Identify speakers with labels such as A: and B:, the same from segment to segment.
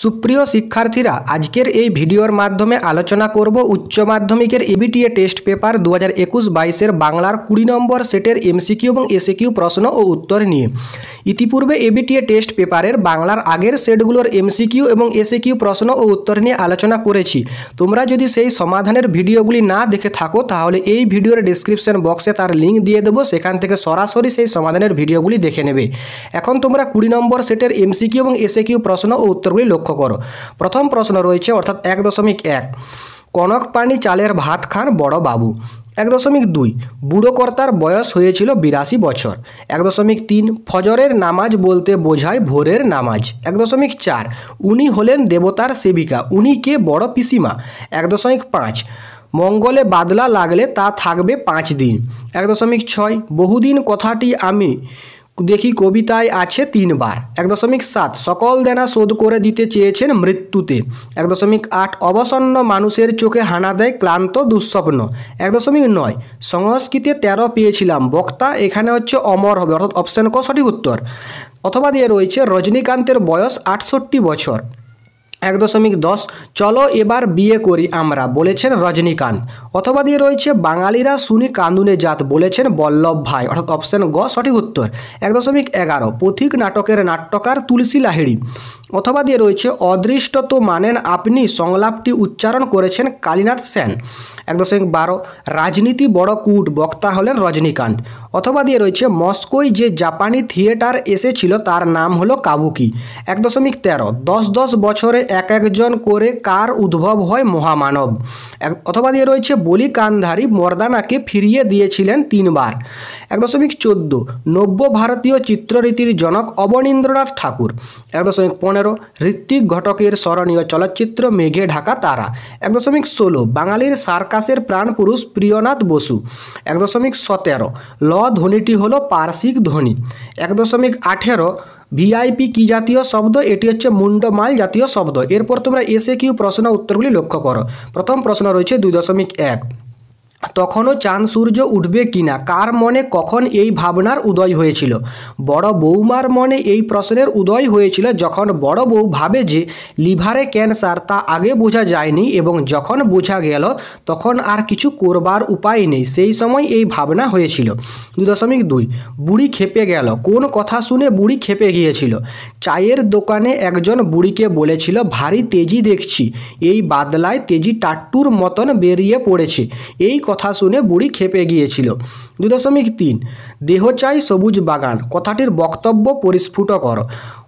A: সুপ্রিয় শিক্ষার্থীরা, আজকের এই ভিডিওর মাধ্যমে আলোচনা করব উচ্চ মাধ্যমিকের এবিটিএ টেস্ট পেপার 2021-22 বাংলার 20 নম্বর সেটের এমসিকিউ এবং এসএকিউ প্রশ্ন ও উত্তর নিয়ে। ইতিপূর্বে এবিটিএ টেস্ট পেপারের বাংলার আগের সেটগুলোর এমসিকিউ এবং এসএকিউ প্রশ্ন ও উত্তর নিয়ে আলোচনা করেছি। তোমরা যদি সেই সমাধানের ভিডিওগুলি না দেখে থাকো তাহলে এই ভিডিওর ডেসক্রিপশন বক্সে তার লিঙ্ক দিয়ে দেবো, সেখান থেকে সরাসরি সেই সমাধানের ভিডিওগুলি দেখে নেবে। এখন তোমরা 20 নম্বর সেটের এমসিকিউ এবং এসএকিউ প্রশ্ন ও উত্তরগুলি লক্ষ্য করো। প্রথম প্রশ্ন রয়েছে অর্থাৎ 1.1 কনক পানি চালের ভাত খান বড় বাবু। 1.2 বুড়ো কর্তার বয়স হয়েছিল 82 বছর। 1.3 ফজরের নামাজ বলতে বোঝায় ভোরের নামাজ। 1.4 উনি হলেন দেবতার সেবিকা, উনি কে বড় পিসিমা। 1.5 মঙ্গলে বাদলা লাগলে তা থাকবে 5 দিন। 1.6 বহুদিন কথাটি আমি দেখি কবিতায় আছে 3 বার। 1.7 সকল দেনা শোধ করে দিতে চেয়েছেন মৃত্যুতে। 1.8 অবসন্ন মানুষের চোখে হানা দেয় ক্লান্ত দুঃস্বপ্ন। 1.9 সংস্কৃতে 13 পেয়েছিলাম, বক্তা এখানে হচ্ছে অমর হবে, অর্থাৎ অপশন ক সঠিক উত্তর। অথবা দিয়ে রয়েছে রজনীকান্তের বয়স 68 বছর। 1.10 চলো এবার বিয়ে করি আমরা, বলেছেন রজনীকান্ত। অথবা দিয়ে রয়েছে বাঙালিরা শুনি কান্দুনে জাত, বলেছেন বল্লভ ভাই, অর্থাৎ অপশন গ সঠিক উত্তর। 1.11 পথিক নাটকের নাট্যকার তুলসী লাহিড়ী। অথবা দিয়ে রয়েছে অদৃষ্ট তো মানেন আপনি, সংলাপটি উচ্চারণ করেছেন কালীনাথ সেন। 1.12 রাজনীতি বড় কূট, বক্তা হলেন রজনীকান্ত। অথবা দিয়ে রয়েছে মস্কোয় যে জাপানি থিয়েটার এসেছিল তার নাম হলো কাবুকি। 1.13 10 বছরে এক একজন করে কার উদ্ভব হয় মহামানব। অথবা দিয়ে রয়েছে বলি কান্ধারী মর্দানাকে ফিরিয়ে দিয়েছিলেন 3 বার। 1.14 নব্য ভারতীয় চিত্ররীতির জনক অবনীন্দ্রনাথ ঠাকুর। 1.15 ঋত্বিক ঘটকের স্মরণীয় চলচ্চিত্র মেঘে ঢাকা তারা। 1.16 বাঙালির সার্কাসের প্রাণপুরুষ প্রিয়নাথ বসু। 1.17 ল ধ্বনিটি হলো পার্শ্বিক ধ্বনি। 1.18 ভিআইপি কি জাতীয় শব্দ? এটি হচ্ছে মুন্ডমাল জাতীয় শব্দ। এরপর তোমরা এসএকিউ প্রশ্ন উত্তরগুলি লক্ষ্য করো। প্রথম প্রশ্ন রয়েছে 2.1 তখনও চাঁদ সূর্য উঠবে কিনা, কার মনে কখন এই ভাবনার উদয় হয়েছিল? বড় বৌমার মনে এই প্রশ্নের উদয় হয়েছিল যখন বড় বউ ভাবে যে লিভারে ক্যান্সার, তা আগে বোঝা যায়নি এবং যখন বোঝা গেল তখন আর কিছু করবার উপায় নেই, সেই সময় এই ভাবনা হয়েছিল। 2.2 বুড়ি খেপে গেল, কোন কথা শুনে বুড়ি খেপে গিয়েছিল? চায়ের দোকানে একজন বুড়িকে বলেছিল ভারী তেজি দেখছি, এই বাদলায় তেজি টাট্টুর মতন বেরিয়ে পড়েছে, এই কথা শুনে বুড়ি খেপে গিয়েছিল। 2.3 দেহ চাই সবুজ বাগান, কথাটির বক্তব্য পরিস্ফুট করো।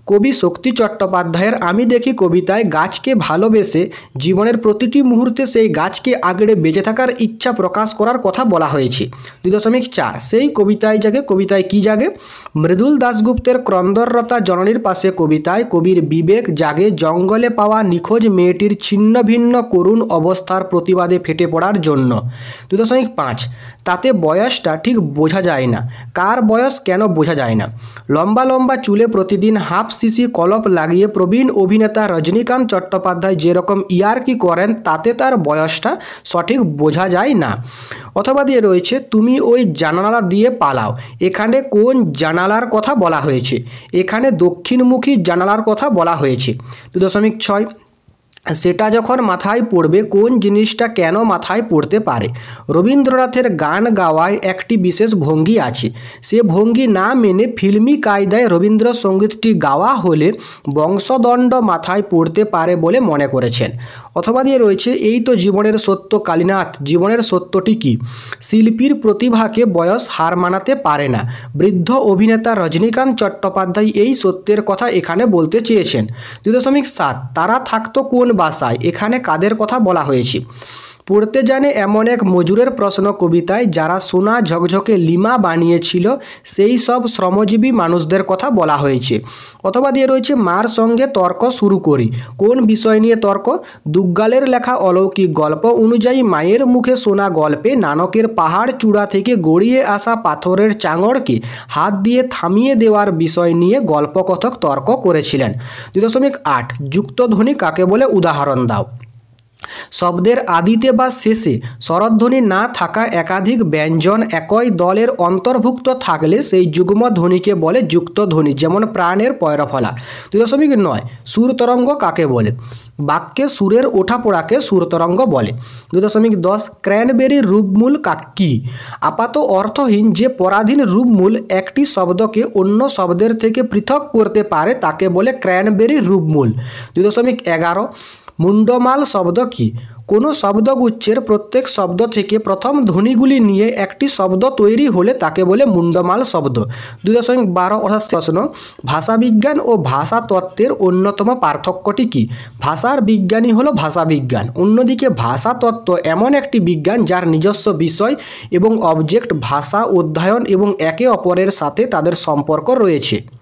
A: কবি শক্তি চট্টোপাধ্যায়ের আমি দেখি কবিতায় গাছকে ভালোবেসে জীবনের প্রতিটি মুহূর্তে সেই গাছকে আগড়ে বেঁচে থাকার ইচ্ছা প্রকাশ করার কথা বলা হয়েছে। 2.4 সেই কবিতায় জাগে, কবিতায় কি জাগে? মৃদুল দাশগুপ্তের ক্রন্দনরতা জননীর পাশে কবিতায় কবির বিবেক জাগে জঙ্গলে পাওয়া নিখোঁজ মেয়েটির ছিন্ন ভিন্ন করুণ অবস্থার প্রতিবাদে ফেটে পড়ার জন্য। 2.5 তাতে বয়সটা ঠিক বোঝা যায় না, কার বয়স কেন বোঝা যায় না? লম্বা লম্বা চুলে প্রতিদিন হাফ সিসি কলপ লাগিয়ে প্রবীণ অভিনেতা রজনীকান্ত চট্টোপাধ্যায় যেরকম ইয়ার্কি করেন তাতে তার বয়সটা সঠিক বোঝা যায় না। অথবা দিয়ে রয়েছে তুমি ওই জানালা দিয়ে পালাও, এখানে কোন জানালার কথা বলা হয়েছে? এখানে দক্ষিণমুখী জানালার কথা বলা হয়েছে। 2.6 সেটা যখন মাথায় পড়বে, কোন জিনিসটা কেন মাথায় পড়তে পারে? রবীন্দ্রনাথের গান গাওয়ায় একটি বিশেষ ভঙ্গি আছে, সে ভঙ্গি না মেনে ফিল্মি কায়দায় রবীন্দ্রসঙ্গীতটি গাওয়া হলে বংশদণ্ড মাথায় পড়তে পারে বলে মনে করেছেন। অথবা দিয়ে রয়েছে এই তো জীবনের সত্য কালীনাথ, জীবনের সত্যটি কি? শিল্পীর প্রতিভাকে বয়স হার মানাতে পারে না, বৃদ্ধ অভিনেতা রজনীকান্ত চট্টোপাধ্যায় এই সত্যের কথা এখানে বলতে চেয়েছেন। 2.7 তারা থাকতো কোন বাসায়, এখানে কাদের কথা বলা হয়েছে? পড়তে জানে এমন এক মজুরের প্রশ্ন কবিতায় যারা সোনা ঝকঝকে লিমা বানিয়েছিল সেই সব শ্রমজীবী মানুষদের কথা বলা হয়েছে। অথবা দিয়ে রয়েছে মার সঙ্গে তর্ক শুরু করি, কোন বিষয় নিয়ে তর্ক? দুগ্গালের লেখা অলৌকিক গল্প অনুযায়ী মায়ের মুখে শোনা গল্পে নানকের পাহাড় চূড়া থেকে গড়িয়ে আসা পাথরের চাঙড়কে হাত দিয়ে থামিয়ে দেওয়ার বিষয় নিয়ে গল্পকথক তর্ক করেছিলেন। 2.8 যুক্তধ্বনি কাকে বলে, উদাহরণ দাও। শব্দের আদিতে বা শেষে স্বরধ্বনি না থাকা একাধিক ব্যঞ্জন একই দলের অন্তর্ভুক্ত থাকলে সেই যুগ্ম ধ্বনিকে বলে যুক্ত ধ্বনি, যেমন প্রাণের পয়রফলা। 2.9 সুর তরঙ্গ কাকে বলে? বাক্যে সুরের ওঠাপড়াকে সুর তরঙ্গ বলে। 2.10 ক্র্যানবেরির রূপমূল কি? আপাত অর্থহীন যে পরাধীন রূপমূল একটি শব্দকে অন্য শব্দের থেকে পৃথক করতে পারে তাকে বলে ক্র্যানবেরির রূপমূল। 2.11 মুন্ডমাল শব্দ কি? কোনো শব্দগুচ্ছের প্রত্যেক শব্দ থেকে প্রথম ধ্বনিগুলি নিয়ে একটি শব্দ তৈরি হলে তাকে বলে মুন্ডমাল শব্দ। 2.12 অর্থাৎ প্রশ্ন, ভাষাবিজ্ঞান ও ভাষাতত্ত্বের অন্যতম পার্থক্যটি কি? ভাষার বিজ্ঞানী হলো ভাষাবিজ্ঞান, অন্যদিকে ভাষাতত্ত্ব এমন একটি বিজ্ঞান যার নিজস্ব বিষয় এবং অবজেক্ট, ভাষা অধ্যয়ন এবং একে অপরের সাথে তাদের সম্পর্ক রয়েছে।